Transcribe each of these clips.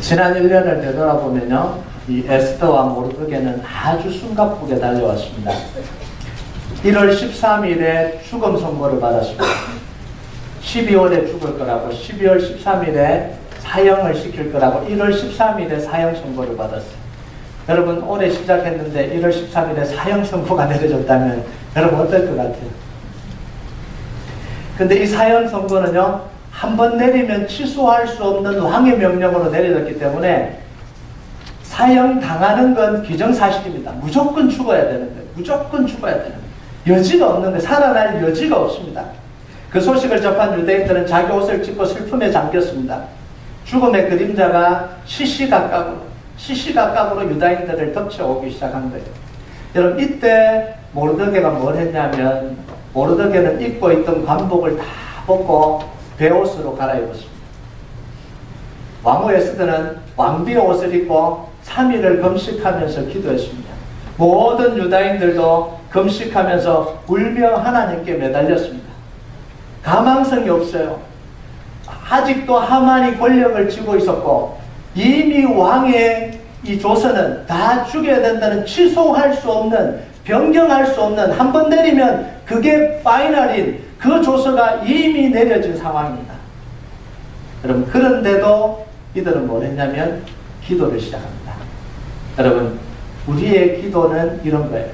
지난 1년을 되돌아보면요, 이 에스더와 모르드게는 아주 숨가쁘게 달려왔습니다. 1월 13일에 죽음 선고를 받았습니다. 12월에 죽을 거라고, 12월 13일에 사형을 시킬 거라고 1월 13일에 사형 선고를 받았어요. 여러분, 올해 시작했는데 1월 13일에 사형 선고가 내려졌다면 여러분 어떨 것 같아요? 근데 이 사형 선고는요, 한 번 내리면 취소할 수 없는 왕의 명령으로 내려졌기 때문에 사형 당하는 건 기정사실입니다. 무조건 죽어야 되는 거예요. 무조건 죽어야 되는 거예요. 여지가 없는 거예요. 살아날 여지가 없습니다. 그 소식을 접한 유대인들은 자기 옷을 찢고 슬픔에 잠겼습니다. 죽음의 그림자가 시시각각으로 유다인들을 덮쳐오기 시작한 거예요. 여러분, 이때 모르드게가 뭘 했냐면, 모르드게는 입고 있던 관복을 다 벗고 베옷으로 갈아입었습니다. 왕후 에스더는 왕비의 옷을 입고 3일을 금식하면서 기도했습니다. 모든 유다인들도 금식하면서 울며 하나님께 매달렸습니다. 가망성이 없어요. 아직도 하만이 권력을 쥐고 있었고, 이미 왕의 이 조서는 다 죽여야 된다는, 취소할 수 없는, 변경할 수 없는, 한 번 내리면 그게 파이널인 그 조서가 이미 내려진 상황입니다. 여러분, 그런데도 이들은 뭘 했냐면 기도를 시작합니다. 여러분, 우리의 기도는 이런 거예요.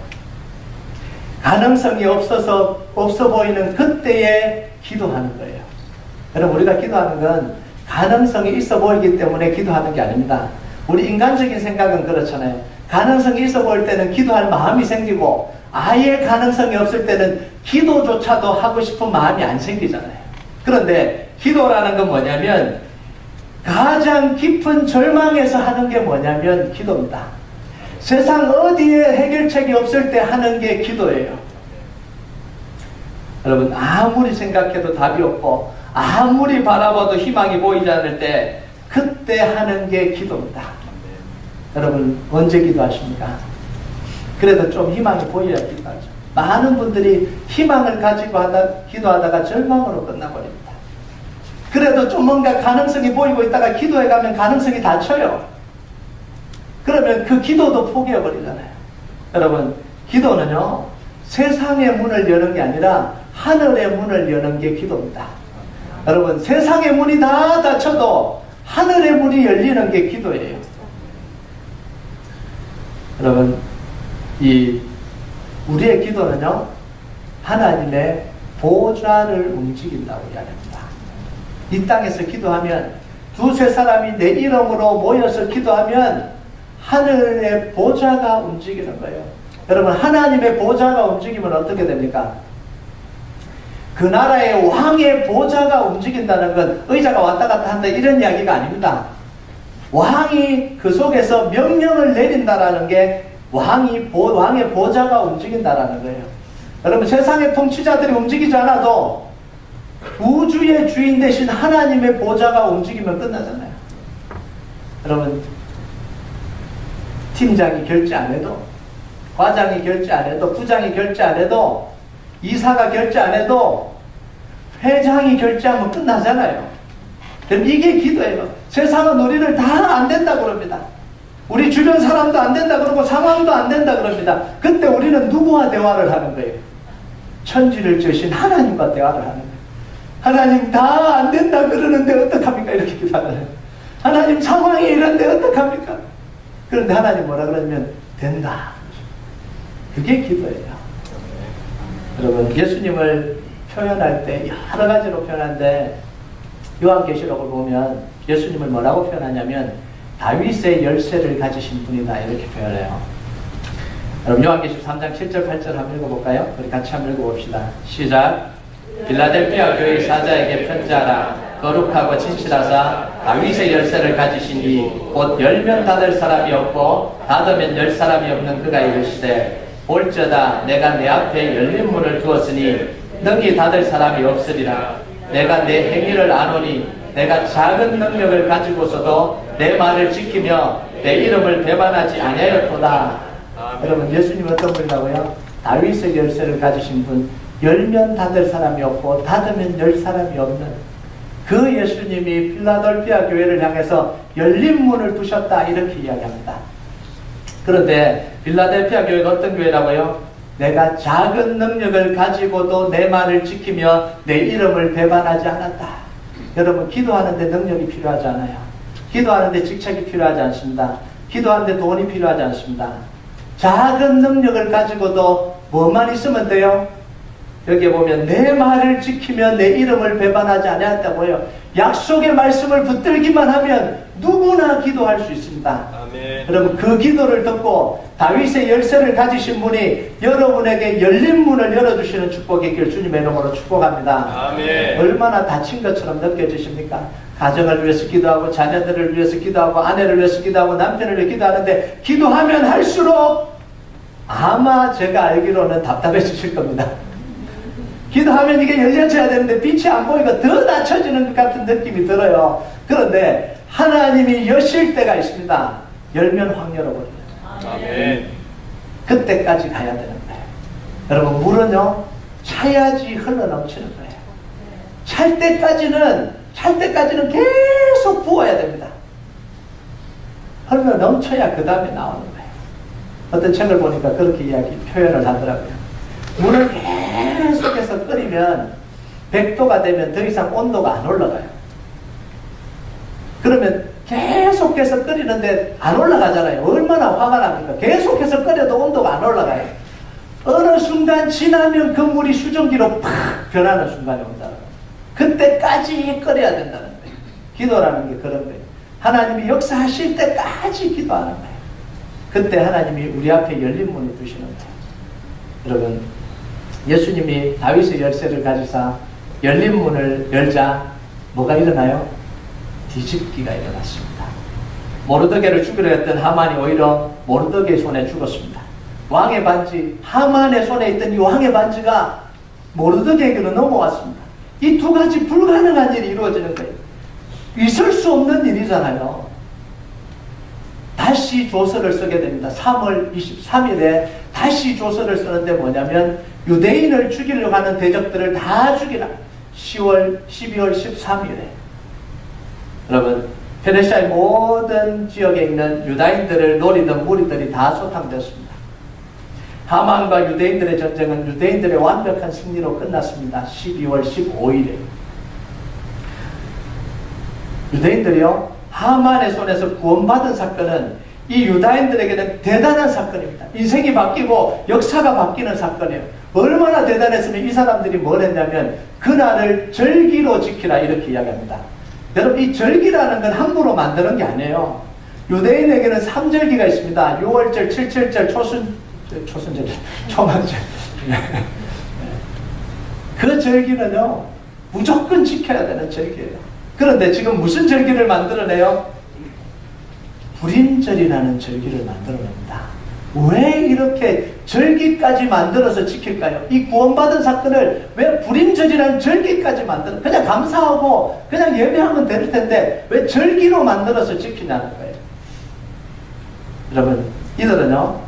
가능성이 없어 보이는 그때에 기도하는 거예요. 여러분, 우리가 기도하는 건 가능성이 있어 보이기 때문에 기도하는 게 아닙니다. 우리 인간적인 생각은 그렇잖아요. 가능성이 있어 보일 때는 기도할 마음이 생기고, 아예 가능성이 없을 때는 기도조차도 하고 싶은 마음이 안 생기잖아요. 그런데 기도라는 건 뭐냐면, 가장 깊은 절망에서 하는 게 뭐냐면 기도입니다. 세상 어디에 해결책이 없을 때 하는 게 기도예요. 여러분, 아무리 생각해도 답이 없고, 아무리 바라봐도 희망이 보이지 않을 때, 그때 하는 게 기도입니다. 여러분, 언제 기도하십니까? 그래도 좀 희망이 보여야 기도하죠. 많은 분들이 희망을 가지고 기도하다가 절망으로 끝나버립니다. 그래도 좀 뭔가 가능성이 보이고 있다가 기도해 가면 가능성이 닫혀요. 그러면 그 기도도 포기해버리잖아요. 여러분, 기도는요, 세상의 문을 여는 게 아니라 하늘의 문을 여는 게 기도입니다. 여러분, 세상의 문이 다 닫혀도 하늘의 문이 열리는 게 기도예요. 여러분, 우리의 기도는요, 하나님의 보좌를 움직인다고 이야기합니다. 이 땅에서 기도하면, 두세 사람이 내 이름으로 모여서 기도하면 하늘의 보좌가 움직이는 거예요. 여러분, 하나님의 보좌가 움직이면 어떻게 됩니까? 그 나라의 왕의 보좌가 움직인다는 건 의자가 왔다 갔다 한다 이런 이야기가 아닙니다. 왕이 그 속에서 명령을 내린다라는 게 왕의 보좌가 움직인다라는 거예요. 여러분, 세상의 통치자들이 움직이지 않아도 우주의 주인 대신 하나님의 보좌가 움직이면 끝나잖아요. 여러분, 팀장이 결제 안 해도, 과장이 결제 안 해도, 부장이 결제 안 해도, 이사가 결제 안 해도 회장이 결제하면 끝나잖아요. 그럼 이게 기도예요. 세상은 우리를 다 안 된다 그럽니다. 우리 주변 사람도 안 된다 그러고 상황도 안 된다 그럽니다. 그때 우리는 누구와 대화를 하는 거예요? 천지를 지으신 하나님과 대화를 하는 거예요. 하나님, 다 안 된다 그러는데 어떡합니까? 이렇게 기도하잖아요. 하나님, 상황이 이런데 어떡합니까? 그런데 하나님 뭐라 그러면 된다. 그게 기도예요. 여러분, 예수님을 표현할 때 여러 가지로 표현하는데, 요한계시록을 보면 예수님을 뭐라고 표현하냐면 다윗의 열쇠를 가지신 분이다 이렇게 표현해요. 여러분, 요한계시록 3장 7절 8절 한번 읽어볼까요? 우리 같이 한번 읽어봅시다. 시작. 빌라델피아 교회 사자에게 편지하라. 거룩하고 진실하사 다윗의 열쇠를 가지신 이 곧 열면 닫을 사람이 없고 닫으면 열 사람이 없는 그가 이르시되, 볼지어다 내가 내 앞에 열린 문을 두었으니 능히 닫을 사람이 없으리라. 내가 내 행위를 아노니 내가 작은 능력을 가지고서도 내 말을 지키며 내 이름을 배반하지 아니하였도다. 여러분, 예수님 어떤 분이라고요? 다윗의 열쇠를 가지신 분, 열면 닫을 사람이 없고 닫으면 열 사람이 없는. 그 예수님이 필라델피아 교회를 향해서 열린 문을 두셨다 이렇게 이야기합니다. 그런데 필라델피아 교회가 어떤 교회라고요? 내가 작은 능력을 가지고도 내 말을 지키며 내 이름을 배반하지 않았다. 여러분, 기도하는데 능력이 필요하지 않아요. 기도하는데 직책이 필요하지 않습니다. 기도하는데 돈이 필요하지 않습니다. 작은 능력을 가지고도 뭐만 있으면 돼요? 여기에 보면 내 말을 지키며 내 이름을 배반하지 않았다고요. 약속의 말씀을 붙들기만 하면 누구나 기도할 수 있습니다. 아멘. 여러분, 그 기도를 듣고 다윗의 열쇠를 가지신 분이 여러분에게 열린 문을 열어주시는 축복이 있길 주님의 이름으로 축복합니다. 아멘. 얼마나 다친 것처럼 느껴지십니까? 가정을 위해서 기도하고 자녀들을 위해서 기도하고 아내를 위해서 기도하고 남편을 위해서 기도하는데 기도하면 할수록 아마 제가 알기로는 답답해지실 겁니다. 기도하면 이게 열려져야 되는데 빛이 안 보이고 더 낮춰지는 것 같은 느낌이 들어요. 그런데 하나님이 여실 때가 있습니다. 열면 확 열어버려요. 아멘. 그때까지 가야 되는 거예요. 여러분, 물은요 차야지 흘러넘치는 거예요. 찰 때까지는 계속 부어야 됩니다. 흘러넘쳐야 그 다음에 나오는 거예요. 어떤 책을 보니까 그렇게 표현을 하더라고요. 물을 계속해서 끓이면 100도가 되면 더 이상 온도가 안 올라가요. 그러면 계속해서 끓이는데 안 올라가잖아요. 얼마나 화가 납니까? 계속해서 끓여도 온도가 안 올라가요. 어느 순간 지나면 그 물이 수증기로 팍 변하는 순간이 온다. 그때까지 끓여야 된다는 거예요. 기도라는 게 그런 거예요. 하나님이 역사하실 때까지 기도하는 거예요. 그때 하나님이 우리 앞에 열린 문을 두시는 거예요. 여러분, 예수님이 다윗의 열쇠를 가지사 열린 문을 열자 뭐가 일어나요? 뒤집기가 일어났습니다. 모르드게를 죽이려 했던 하만이 오히려 모르드게의 손에 죽었습니다. 왕의 반지, 하만의 손에 있던 이 왕의 반지가 모르드게에게로 넘어왔습니다. 이 두 가지 불가능한 일이 이루어지는 거예요. 있을 수 없는 일이잖아요. 다시 조서를 쓰게 됩니다. 3월 23일에 다시 조서를 쓰는데 뭐냐면 유대인을 죽이려고 하는 대적들을 다 죽이라. 12월 13일에 여러분, 페르시아의 모든 지역에 있는 유다인들을 노리던 무리들이 다 소탕되었습니다. 하만과 유대인들의 전쟁은 유대인들의 완벽한 승리로 끝났습니다. 12월 15일에 유대인들이요 하만의 손에서 구원받은 사건은 이 유다인들에게는 대단한 사건입니다. 인생이 바뀌고 역사가 바뀌는 사건이에요. 얼마나 대단했으면 이 사람들이 뭘 했냐면 그날을 절기로 지키라 이렇게 이야기합니다. 여러분, 이 절기라는 건 함부로 만드는 게 아니에요. 유대인에게는 3절기가 있습니다. 6월절, 7절절, 초순절, 초막절. 그 절기는요 무조건 지켜야 되는 절기예요. 그런데 지금 무슨 절기를 만들어내요? 불임절이라는 절기를 만들어냅니다. 왜 이렇게 절기까지 만들어서 지킬까요? 이 구원받은 사건을 왜 불임절이라는 절기까지 만들어? 그냥 감사하고 그냥 예배하면 될 텐데 왜 절기로 만들어서 지키냐는 거예요. 여러분, 이들은요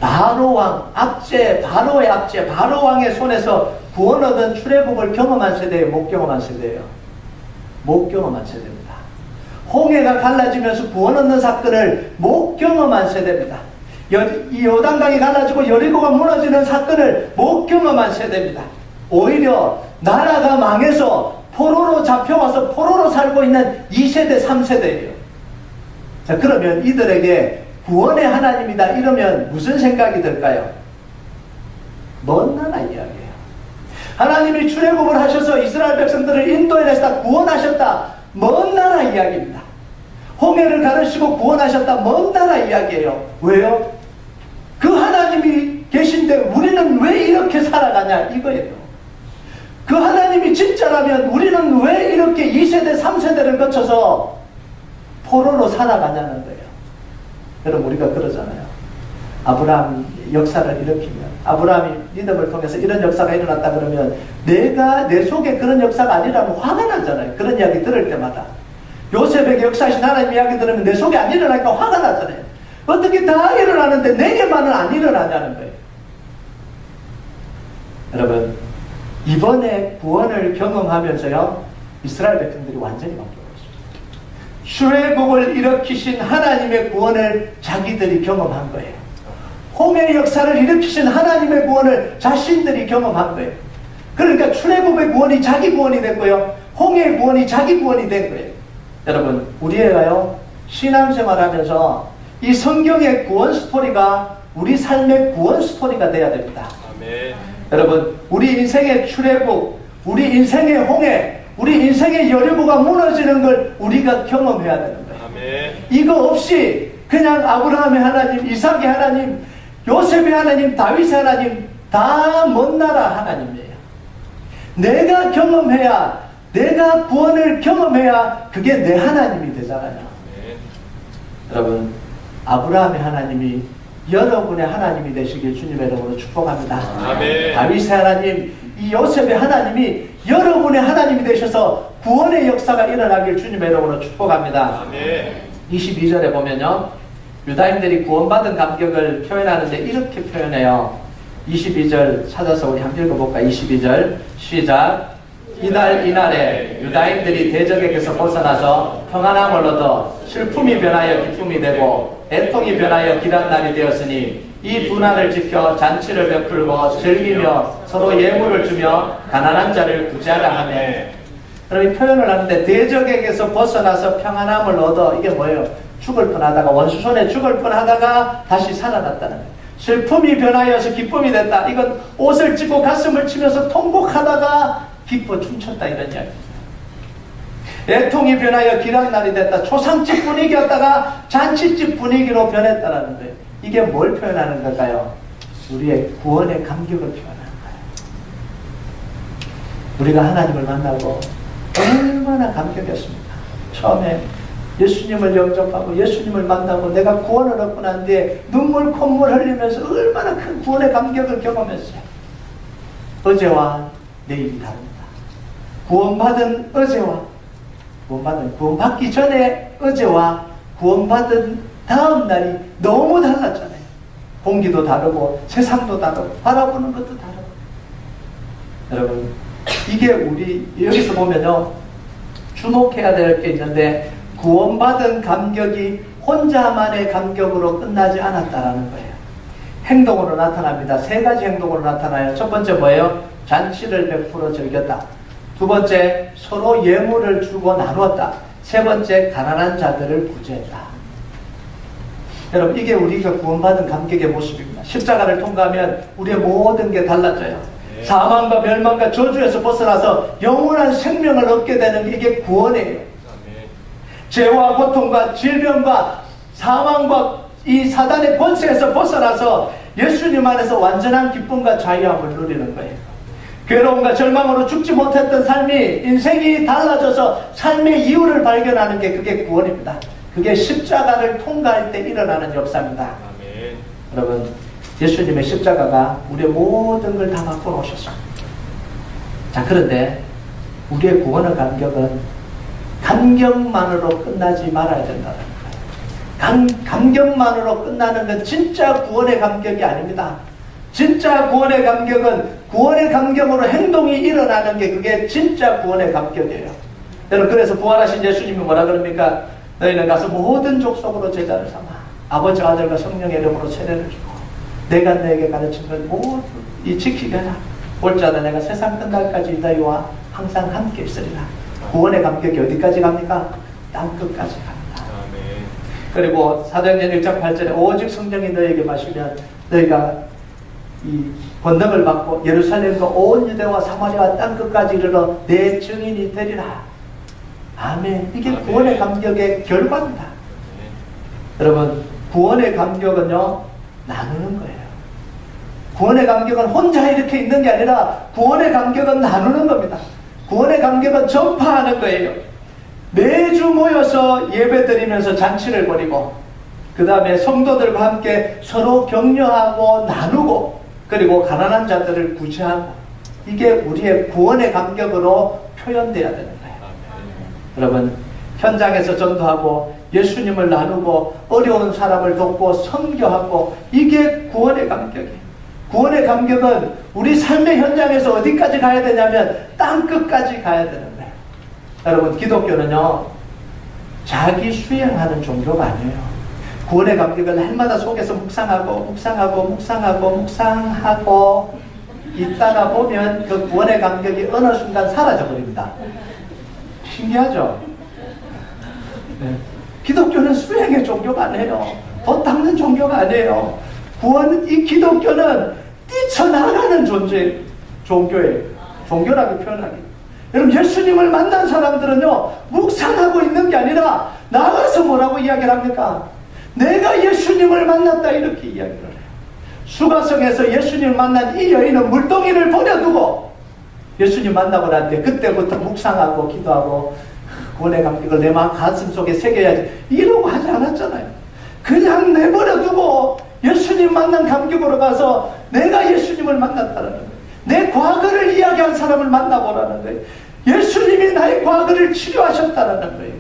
바로의 압제, 바로왕의 손에서 구원 얻은 출애굽을 경험한 세대예요? 못 경험한 세대예요? 못 경험한 세대입니다. 홍해가 갈라지면서 구원 얻는 사건을 못 경험한 세대입니다. 이 요단강이 갈라지고 여리고가 무너지는 사건을 못 경험한 세대입니다. 오히려 나라가 망해서 포로로 잡혀와서 포로로 살고 있는 2세대, 3세대예요. 자, 그러면 이들에게 구원의 하나님이다 이러면 무슨 생각이 들까요? 먼 나라 이야기예요. 하나님이 출애굽을 하셔서 이스라엘 백성들을 인도해내서 구원하셨다. 먼 나라 이야기입니다. 홍해를 가르시고 구원하셨다. 먼 나라 이야기예요. 왜요? 그 하나님이 계신데 우리는 왜 이렇게 살아가냐 이거예요. 그 하나님이 진짜라면 우리는 왜 이렇게 2세대 3세대를 거쳐서 포로로 살아가냐는 거예요. 여러분, 우리가 그러잖아요. 아브라함 역사를 일으키면, 아브라함이 믿음을 통해서 이런 역사가 일어났다 그러면 내가 내 속에 그런 역사가 아니라면 화가 나잖아요. 그런 이야기 들을 때마다. 요셉에게 역사하신 하나님 이야기 들으면 내 속에 안 일어나니까 화가 나잖아요. 어떻게 다 일어나는데 내게만은 안 일어나냐는 거예요. 여러분, 이번에 구원을 경험하면서요 이스라엘 백성들이 완전히 바뀌어버렸습니다. 출애굽을 일으키신 하나님의 구원을 자기들이 경험한 거예요. 홍해의 역사를 일으키신 하나님의 구원을 자신들이 경험한 거예요. 그러니까 출애굽의 구원이 자기 구원이 됐고요, 홍해의 구원이 자기 구원이 된 거예요. 여러분, 우리 애가요, 신앙생활하면서 이 성경의 구원 스토리가 우리 삶의 구원 스토리가 돼야 됩니다. 아멘. 여러분, 우리 인생의 출애굽, 우리 인생의 홍해, 우리 인생의 여리고가 무너지는 걸 우리가 경험해야 되는 거예요. 아멘. 이거 없이 그냥 아브라함의 하나님, 이삭의 하나님, 요셉의 하나님, 다윗의 하나님 다 먼 나라 하나님이에요. 내가 경험해야, 내가 구원을 경험해야 그게 내 하나님이 되잖아요. 아멘. 여러분, 아브라함의 하나님이 여러분의 하나님이 되시길 주님의 이름으로 축복합니다. 아멘. 다윗의 하나님, 이 요셉의 하나님이 여러분의 하나님이 되셔서 구원의 역사가 일어나길 주님의 이름으로 축복합니다. 아멘. 22절에 보면요, 유다인들이 구원받은 감격을 표현하는데 이렇게 표현해요. 22절 찾아서 우리 한번 읽어볼까? 22절 시작. 이날에 유다인들이 대적에게서 벗어나서 평안함을 얻어 슬픔이 변하여 기쁨이 되고 애통이 변하여 길한 날이 되었으니 이 두 날을 지켜 잔치를 베풀고 즐기며 서로 예물을 주며 가난한 자를 구제하라 하네. 그럼 이 표현을 하는데 대적에게서 벗어나서 평안함을 얻어, 이게 뭐예요? 죽을 뻔하다가, 원수 손에 죽을 뻔하다가 다시 살아났다는 거예요. 슬픔이 변하여서 기쁨이 됐다. 이건 옷을 찢고 가슴을 치면서 통곡하다가 기뻐 춤췄다, 이런 이야기입니다. 애통이 변하여 길한 날이 됐다. 초상집 분위기였다가 잔치집 분위기로 변했다는 거예요. 이게 뭘 표현하는 걸까요? 우리의 구원의 감격을 표현하는 거예요. 우리가 하나님을 만나고 얼마나 감격했습니까? 처음에 예수님을 영접하고 예수님을 만나고 내가 구원을 얻고 난 뒤에 눈물 콧물 흘리면서 얼마나 큰 구원의 감격을 경험했어요. 어제와 내일이 다릅니다. 구원받은 어제와 구원받기 전에 어제와 구원받은 다음 날이 너무 달랐잖아요. 공기도 다르고 세상도 다르고 바라보는 것도 다르고. 여러분, 이게 우리 여기서 보면요, 주목해야 될 게 있는데 구원받은 감격이 혼자만의 감격으로 끝나지 않았다라는 거예요. 행동으로 나타납니다. 세 가지 행동으로 나타나요. 첫 번째 뭐예요? 잔치를 베풀어 즐겼다. 두 번째, 서로 예물을 주고 나누었다. 세 번째, 가난한 자들을 구제했다. 여러분, 이게 우리가 구원받은 감격의 모습입니다. 십자가를 통과하면 우리의 모든 게 달라져요. 네. 사망과 멸망과 저주에서 벗어나서 영원한 생명을 얻게 되는 게 이게 구원이에요. 아멘. 죄와 고통과 질병과 사망과 이 사단의 권세에서 벗어나서 예수님 안에서 완전한 기쁨과 자유함을 누리는 거예요. 괴로움과 절망으로 죽지 못했던 삶이, 인생이 달라져서 삶의 이유를 발견하는 게 그게 구원입니다. 그게 십자가를 통과할 때 일어나는 역사입니다. 아멘. 여러분, 예수님의 십자가가 우리의 모든 걸 다 바꿔놓으셨습니다. 자, 그런데 우리의 구원의 감격은 감격만으로 끝나지 말아야 된다는 거예요. 감격만으로 끝나는 건 진짜 구원의 감격이 아닙니다. 진짜 구원의 감격은 구원의 감격으로 행동이 일어나는 게 그게 진짜 구원의 감격이에요. 여러분, 그래서 부활하신 예수님이 뭐라 그럽니까? 너희는 가서 모든 족속으로 제자를 삼아 아버지와 아들과 성령의 이름으로 세례를 주고 내가 너에게 가르친 걸 모두 지키게 하라. 볼자는 내가 세상 끝날까지 너희와 항상 함께 있으리라. 구원의 감격이 어디까지 갑니까? 땅끝까지 갑니다. 아멘. 그리고 사도행전 1장 8절에 오직 성령이 너에게 마시면 너희가 이 권능을 받고 예루살렘과 온 유대와 사마리아 땅끝까지 이르러 내 증인이 되리라. 아멘. 이게 아멘. 구원의 감격의 결과입니다. 여러분, 구원의 감격은요, 나누는 거예요. 구원의 감격은 혼자 이렇게 있는 게 아니라 구원의 감격은 나누는 겁니다. 구원의 감격은 전파하는 거예요. 매주 모여서 예배 드리면서 잔치를 벌이고 그 다음에 성도들과 함께 서로 격려하고 나누고 그리고 가난한 자들을 구제하고 이게 우리의 구원의 감격으로 표현돼야 되는 거예요. 여러분, 현장에서 전도하고 예수님을 나누고 어려운 사람을 돕고 선교하고 이게 구원의 감격이에요. 구원의 감격은 우리 삶의 현장에서 어디까지 가야 되냐면 땅끝까지 가야 되는 거예요. 여러분, 기독교는요, 자기 수행하는 종교가 아니에요. 구원의 감격을 날마다 속에서 묵상하고 있다가 보면 그 구원의 감격이 어느 순간 사라져버립니다. 신기하죠? 네. 기독교는 수행의 종교가 아니에요. 돈 닦는 종교가 아니에요. 이 기독교는 뛰쳐나가는 종교예요. 종교라고 표현하기. 여러분, 예수님을 만난 사람들은요, 묵상하고 있는 게 아니라 나가서 뭐라고 이야기를 합니까? 내가 예수님을 만났다, 이렇게 이야기를 해요. 수가성에서 예수님을 만난 이 여인은 물동이를 버려두고 예수님 만나고 난 뒤에 그때부터 묵상하고 기도하고 구원의 감격을 내 마음 가슴 속에 새겨야지, 이러고 하지 않았잖아요. 그냥 내버려두고 예수님 만난 감격으로 가서 내가 예수님을 만났다는 거예요. 내 과거를 이야기한 사람을 만나보라는 거예요. 예수님이 나의 과거를 치료하셨다는 거예요.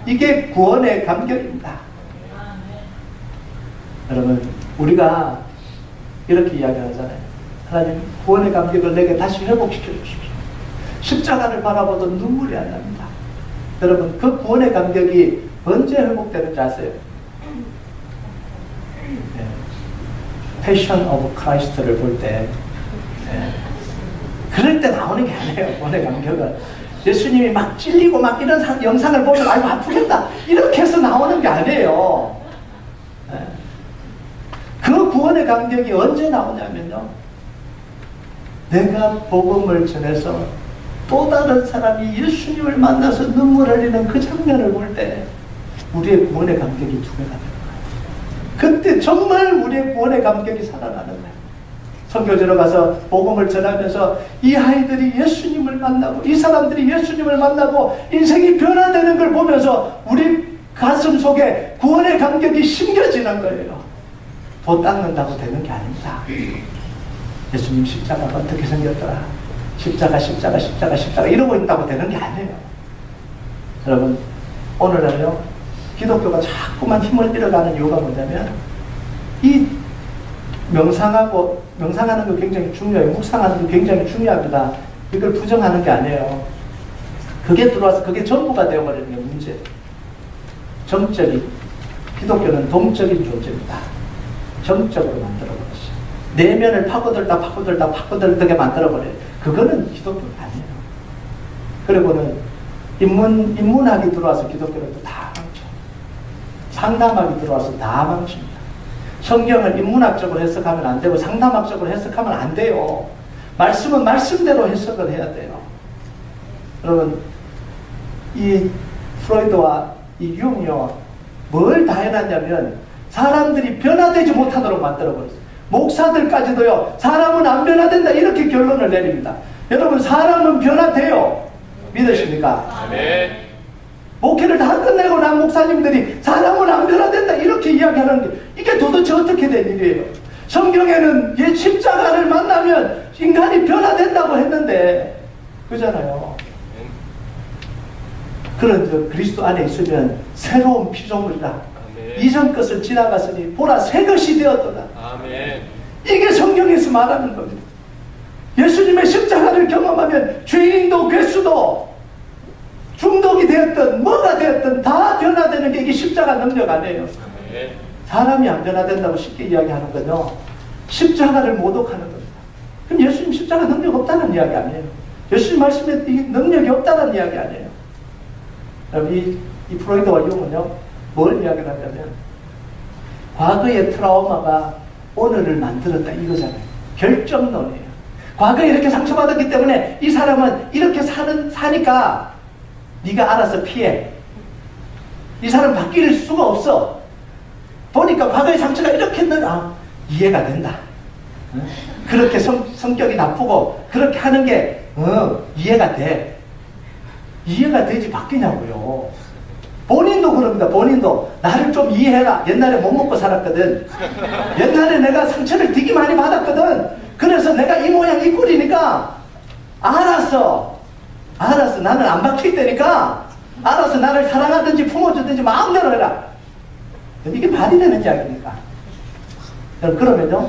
이게 구원의 감격입니다. 여러분, 우리가 이렇게 이야기하잖아요. 하나님, 구원의 감격을 내게 다시 회복시켜 주십시오. 십자가를 바라보던 눈물이 안 납니다. 여러분, 그 구원의 감격이 언제 회복되는지 아세요? 네. 패션 오브 크라이스트를 볼 때, 네. 그럴 때 나오는 게 아니에요. 구원의 감격은 예수님이 막 찔리고 막 이런 영상을 보면 아이고 아프겠다 이렇게 해서 나오는 게 아니에요. 네. 그 구원의 감격이 언제 나오냐면요, 내가 복음을 전해서 또 다른 사람이 예수님을 만나서 눈물 흘리는 그 장면을 볼 때 우리의 구원의 감격이 두 배가 되는 거예요. 그때 정말 우리의 구원의 감격이 살아나는 거예요. 선교지로 가서 복음을 전하면서 이 아이들이 예수님을 만나고 이 사람들이 예수님을 만나고 인생이 변화되는 걸 보면서 우리 가슴 속에 구원의 감격이 심겨지는 거예요. 도 닦는다고 되는 게 아닙니다. 예수님 십자가가 어떻게 생겼더라, 십자가 이러고 있다고 되는 게 아니에요. 여러분, 오늘은요, 기독교가 자꾸만 힘을 잃어가는 이유가 뭐냐면, 이 명상하는 거 굉장히 중요해요. 묵상하는 거 굉장히 중요합니다. 이걸 부정하는 게 아니에요. 그게 들어와서 그게 전부가 되어버리는 게 문제예요. 정적인, 기독교는 동적인 존재입니다. 정적으로 만들어버렸어요. 내면을 파고들게 만들어버려요. 그거는 기독교가 아니에요. 그리고는 인문학이 들어와서 기독교를 또 다 망쳐. 상담학이 들어와서 다 망칩니다. 성경을 인문학적으로 해석하면 안 되고 상담학적으로 해석하면 안 돼요. 말씀은 말씀대로 해석을 해야 돼요. 여러분, 이 프로이드와 이 융이요, 뭘 다 해놨냐면 사람들이 변화되지 못하도록 만들어버렸어요. 목사들까지도요, 사람은 안 변화된다 이렇게 결론을 내립니다. 여러분, 사람은 변화돼요. 믿으십니까? 아멘. 목회를 다 끝내고 난 목사님들이 사람은 안 변화된다 이렇게 이야기하는 게, 이게 도대체 어떻게 된 일이에요? 성경에는 이 십자가를 만나면 인간이 변화된다고 했는데, 그잖아요. 그런 그리스도 안에 있으면 새로운 피조물이다. 이전 것을 지나갔으니 보라 새 것이 되었도다. 아멘. 이게 성경에서 말하는 겁니다. 예수님의 십자가를 경험하면 죄인도 괴수도 중독이 되었든 뭐가 되었든 다 변화되는 게 이게 십자가 능력 아니에요. 아멘. 사람이 안 변화된다고 쉽게 이야기하는 건요, 십자가를 모독하는 겁니다. 그럼 예수님 십자가 능력 없다는 이야기 아니에요. 예수님 말씀에 이 능력이 없다는 이야기 아니에요. 이 프로이드와 융은요, 뭘 이야기를 하냐면 과거의 트라우마가 오늘을 만들었다 이거잖아요. 결정론이에요. 과거에 이렇게 상처받았기 때문에 이 사람은 이렇게 사니까 네가 알아서 피해. 이 사람 바뀔 수가 없어. 보니까 과거의 상처가 이렇게 했는데 이해가 된다. 그렇게 성격이 나쁘고 그렇게 하는 게 이해가 돼. 이해가 되지 바뀌냐고요. 본인도 그럽니다. 본인도 나를 좀 이해해라. 옛날에 못 먹고 살았거든. 옛날에 내가 상처를 되게 많이 받았거든. 그래서 내가 이 모양 이 꼴이니까 알았어. 나는 안 바뀔 테니까 알아서 나를 사랑하든지 품어주든지 마음대로 해라. 이게 말이 되는 이야기입니까? 그러면요,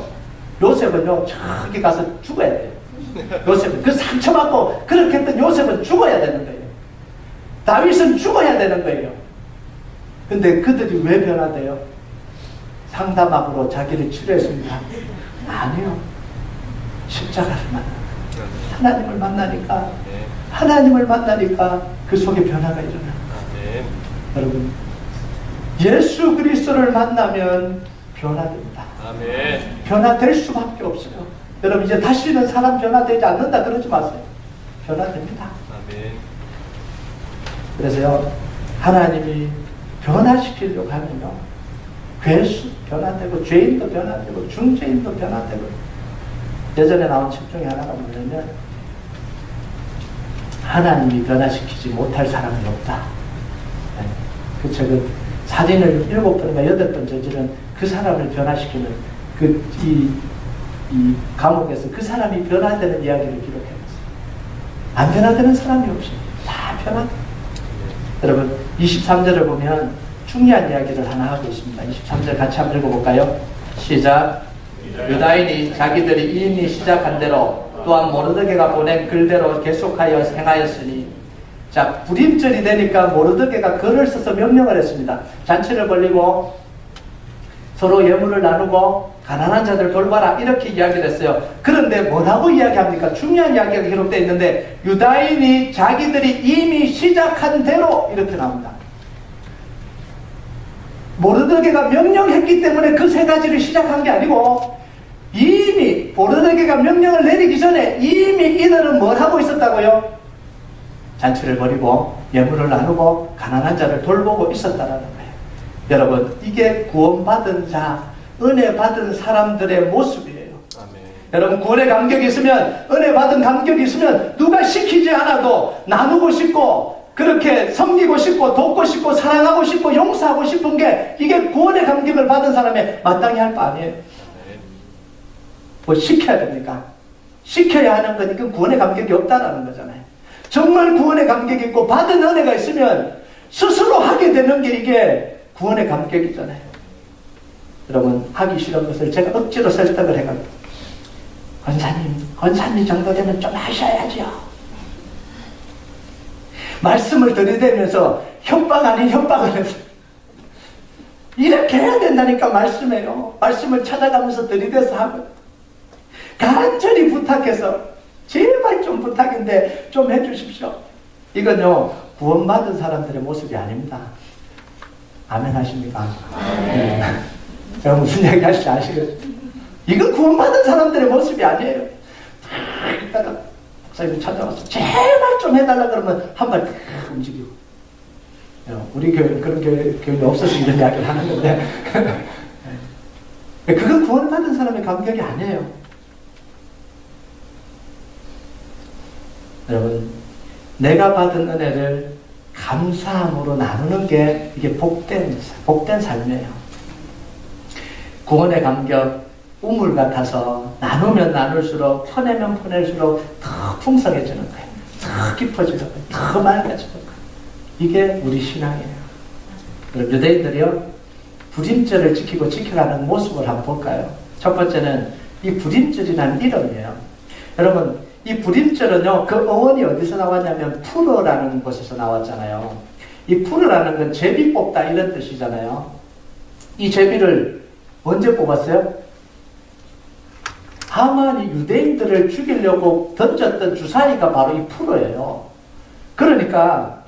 요셉은요, 저기 가서 죽어야 돼요. 요셉은 그 상처받고 그렇게 했던 요셉은 죽어야 되는 거예요. 다윗은 죽어야 되는 거예요. 근데 그들이 왜 변화돼요? 상담함으로 자기를 치료했습니다. 아니요. 십자가를 하나님을 만나니까 네. 하나님을 만나니까 그 속에 변화가 일어나. 아멘. 여러분, 예수 그리스도를 만나면 변화됩니다. 아멘. 변화될 수밖에 없어요. 여러분, 이제 다시는 사람 변화되지 않는다 그러지 마세요. 변화됩니다. 아멘. 그래서요, 하나님이 변화시키려고 하면요, 괴수 변화되고, 죄인도 변화되고, 중죄인도 변화되고. 예전에 나온 책 중에 하나가 뭐냐면, 하나님이 변화시키지 못할 사람이 없다. 네. 그 책은 살인을 7번인가 8번 저지른 그 사람을 변화시키는 이 감옥에서 그 사람이 변화되는 이야기를 기록해놨어요. 안 변화되는 사람이 없어요. 다 변화돼요. 여러분, 23절을 보면 중요한 이야기를 하나 하고 있습니다. 23절 같이 한번 읽어볼까요? 시작. 유다인이 자기들이 이미 시작한 대로 또한 모르드게가 보낸 글대로 계속하여 행하였으니, 자, 불임절이 되니까 모르드게가 글을 써서 명령을 했습니다. 잔치를 벌리고 서로 예물을 나누고 가난한 자들 돌봐라, 이렇게 이야기를 했어요. 그런데 뭐라고 이야기합니까? 중요한 이야기가 기록되어 있는데, 유다인이 자기들이 이미 시작한 대로, 이렇게 나옵니다. 모르드게가 명령했기 때문에 그 세 가지를 시작한 게 아니고, 이미 모르드게가 명령을 내리기 전에 이미 이들은 뭘 하고 있었다고요? 잔치를 벌이고 예물을 나누고 가난한 자를 돌보고 있었다라는 거예요. 여러분, 이게 구원받은 자, 은혜 받은 사람들의 모습이에요. 아멘. 여러분, 구원의 감격이 있으면, 은혜 받은 감격이 있으면 누가 시키지 않아도 나누고 싶고, 그렇게 섬기고 싶고, 돕고 싶고, 사랑하고 싶고, 용서하고 싶은 게, 이게 구원의 감격을 받은 사람의 마땅히 할 바 아니에요. 뭐 시켜야 됩니까? 시켜야 하는 거니까 구원의 감격이 없다라는 거잖아요. 정말 구원의 감격이 있고 받은 은혜가 있으면 스스로 하게 되는 게 이게 구원의 감격이잖아요. 여러분, 하기 싫은 것을 제가 억지로 설득을 해가지고, 권사님 정도 되면 좀 하셔야죠. 말씀을 들이대면서 협박 아닌 협박을 해서 이렇게 해야 된다니까 말씀해요. 말씀을 찾아가면서 들이대서 하고, 간절히 부탁해서, 제발 좀 부탁인데 좀 해주십시오. 이건요, 구원받은 사람들의 모습이 아닙니다. 아멘 하십니까? 네. 제가 무슨 얘기 하실지 아시겠죠? 이건 구원받은 사람들의 모습이 아니에요. 이따가 목사님이 찾아와서 제발 좀 해달라 그러면 한 발 움직이고. 우리 교회는 그런 교회는 없어서 이런 이야기를 하는 건데, 그건 구원받은 사람의 감격이 아니에요. 여러분, 내가 받은 은혜를 감사함으로 나누는 게 이게 복된 삶이에요. 구원의 감격, 우물 같아서 나누면 나눌수록, 퍼내면 퍼낼수록 더 풍성해지는 거예요. 더 깊어지는 거예요. 더 맑아지는 거예요. 이게 우리 신앙이에요. 그럼 유대인들이요, 불임절을 지키고 지켜가는 모습을 한번 볼까요? 첫 번째는 이 불임절이라는 이름이에요. 여러분, 이 불임절은요, 그 어원이 어디서 나왔냐면 풀어라는 곳에서 나왔잖아요. 이 풀어라는 건 제비 뽑다 이런 뜻이잖아요. 이 제비를 언제 뽑았어요? 하만이 유대인들을 죽이려고 던졌던 주사위가 바로 이 풀어예요. 그러니까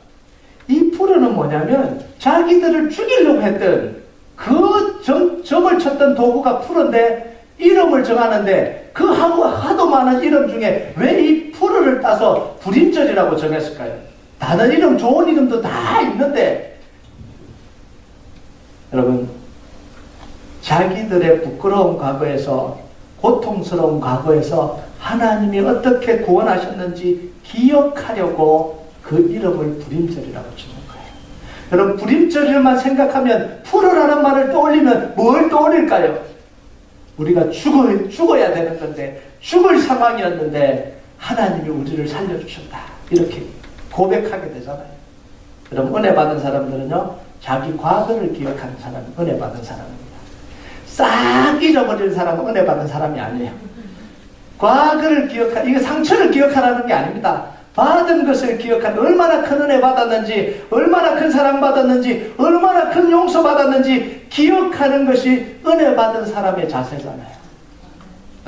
이 풀어는 뭐냐면 자기들을 죽이려고 했던 그 점을 쳤던 도구가 풀어인데, 이름을 정하는데 그 하도 많은 이름 중에 왜 이 풀어를 따서 불임절이라고 정했을까요? 다른 이름, 좋은 이름도 다 있는데, 여러분, 자기들의 부끄러운 과거에서, 고통스러운 과거에서 하나님이 어떻게 구원하셨는지 기억하려고 그 이름을 불임절이라고 주는 거예요. 여러분, 불임절만 생각하면, 풀어라는 말을 떠올리면 뭘 떠올릴까요? 우리가 죽어야 되는 건데, 죽을 상황이었는데 하나님이 우리를 살려주셨다, 이렇게 고백하게 되잖아요. 여러분, 은혜 받은 사람들은요, 자기 과거를 기억하는 사람이 은혜 받은 사람입니다. 싹 잊어버리는 사람은 은혜 받은 사람이 아니에요. 과거를 이거 상처를 기억하라는 게 아닙니다. 받은 것을 기억하는, 얼마나 큰 은혜 받았는지, 얼마나 큰 사랑 받았는지, 얼마나 큰 용서 받았는지 기억하는 것이 은혜 받은 사람의 자세잖아요.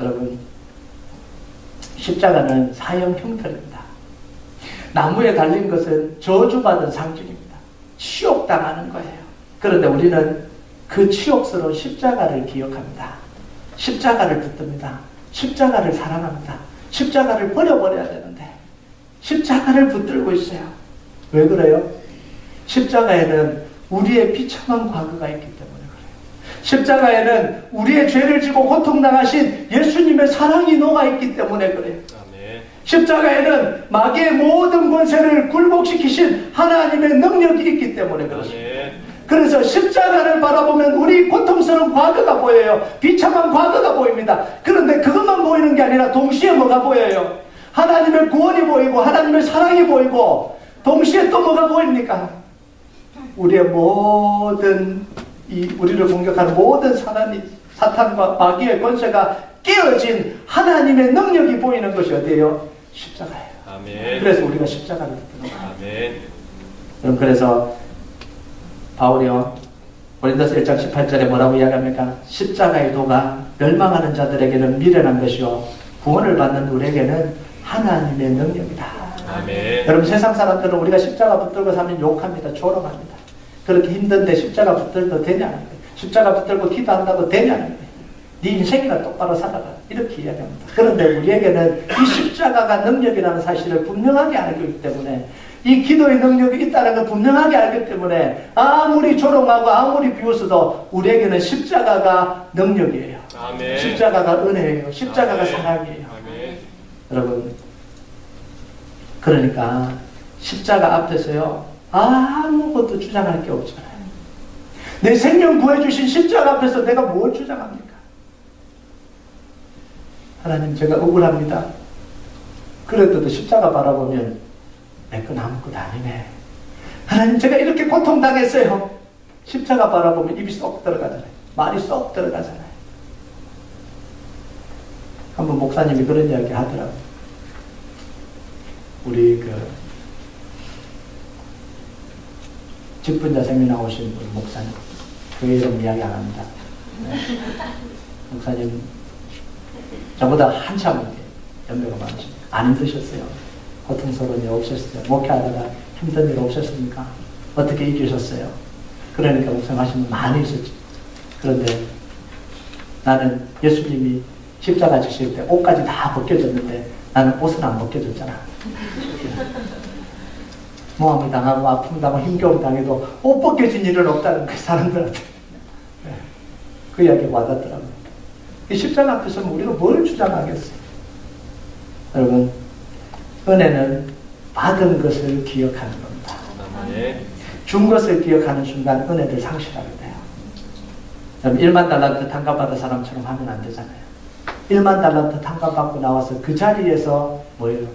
여러분, 십자가는 사형 형태입니다. 나무에 달린 것은 저주받은 상징입니다. 치욕당하는 거예요. 그런데 우리는 그 치욕스러운 십자가를 기억합니다. 십자가를 붙듭니다. 십자가를 사랑합니다. 십자가를 버려버려야 되는데 십자가를 붙들고 있어요. 왜 그래요? 십자가에는 우리의 비참한 과거가 있기 때문에 그래요. 십자가에는 우리의 죄를 지고 고통당하신 예수님의 사랑이 녹아있기 때문에 그래요. 아멘. 십자가에는 마귀의 모든 권세를 굴복시키신 하나님의 능력이 있기 때문에 그렇습니다. 아멘. 그래서 십자가를 바라보면 우리 고통스러운 과거가 보여요. 비참한 과거가 보입니다. 그런데 그것만 보이는 게 아니라 동시에 뭐가 보여요? 하나님의 구원이 보이고 하나님의 사랑이 보이고 동시에 또 뭐가 보입니까? 우리의 모든 우리를 공격하는 모든 사탄과 마귀의 권세가 깨어진 하나님의 능력이 보이는 것이 어디예요? 십자가예요. 아멘. 그래서 우리가 십자가를 붙드는 거예요. 아멘. 그럼 그래서 바울이요 고린도서 1장 18절에 뭐라고 이야기합니까? 십자가의 도가 멸망하는 자들에게는 미련한 것이요 구원을 받는 우리에게는 하나님의 능력이다. 아멘. 여러분, 세상 사람들은 우리가 십자가 붙들고 사면 욕합니다. 조롱합니다. 그렇게 힘든데 십자가 붙들고 되냐는 거예요. 십자가 붙들고 기도한다고 되냐는 거예요. 네 인생이나 똑바로 살아가, 이렇게 이야기합니다. 그런데 우리에게는 이 십자가가 능력이라는 사실을 분명하게 알고 있기 때문에, 이 기도의 능력이 있다는 걸 분명하게 알기 때문에 아무리 조롱하고 아무리 비웃어도 우리에게는 십자가가 능력이에요. 아멘. 십자가가 은혜예요. 십자가가 아멘. 사랑이에요. 아멘. 여러분, 그러니까 십자가 앞에서요 아무것도 주장할 게 없잖아요. 내 생명 구해주신 십자가 앞에서 내가 뭘 주장합니까? 하나님, 제가 억울합니다. 그래도 십자가 바라보면 내 건 아무것도 아니네. 하나님, 제가 이렇게 고통당했어요. 십자가 바라보면 입이 쏙 들어가잖아요. 말이 쏙 들어가잖아요. 한번 목사님이 그런 이야기 하더라고요. 우리 직분자 세미나 오신 우리 목사님, 그 이름 이야기 안 합니다. 네. 목사님 저보다 한참 연배가 많으십니다. 안 힘드셨어요? 고통스러운 일 없으셨어요? 목회하다가 힘든 일 없으셨습니까? 어떻게 이기셨어요? 그러니까 목사님 하시는 분 많이 있었죠. 그런데 나는 예수님이 십자가 지실 때 옷까지 다 벗겨졌는데 나는 옷은 안 벗겨졌잖아. 모함을 당하고 아픔 당하고 힘겨움 당해도 옷 벗겨진 일은 없다는 그 사람들한테 그 이야기가 와닿더라고요. 이 십자가 앞에서는 우리가 뭘 주장하겠어요? 여러분, 은혜는 받은 것을 기억하는 겁니다. 아멘. 준 것을 기억하는 순간 은혜를 상실하게 돼요. 여러분, 1만 달란트 탕감받은 사람처럼 하면 안 되잖아요. 1만 달란트 탕감받고 나와서 그 자리에서 뭐예요?